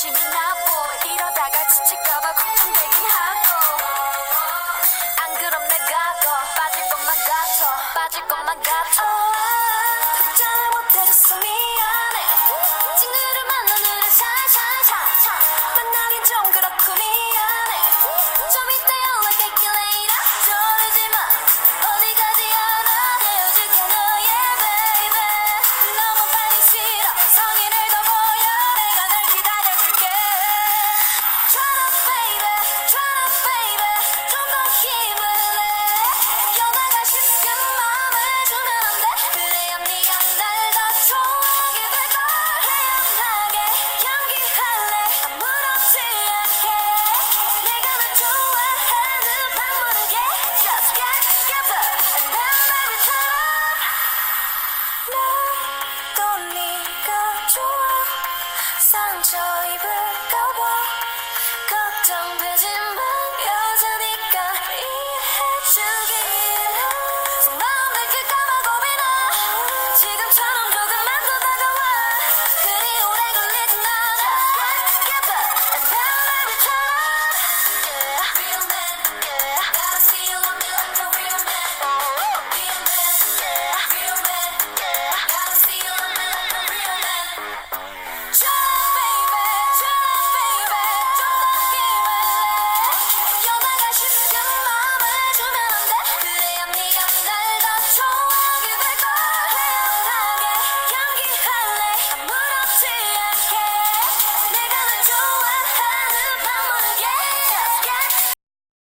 조심히 나보 이러다가 지칠까봐 걱정되긴 하고 안 그럼 내가 더 빠질 것만 같아 답장을 못해줬어 미안해 찡그름한 눈으로 살살살 만나긴 좀 그렇고 미안해 좀 이따 연락할게 later 졸지마 어디 가지 않아 헤어질게 너의 baby 너무 빨리 싫어 성의를 더 보여 내가 널 기다려줄게 Try to baby 좀 더 힘을 내 연하가 쉽게 마음을 주면 안 돼 그래야 네가 날 더 좋아하게 될걸 태연하게 연기할래 아무렇지 않게 내가 널 좋아하는 맘 모르게 Just get together and then baby turn up 또 네가 좋아 상처 입은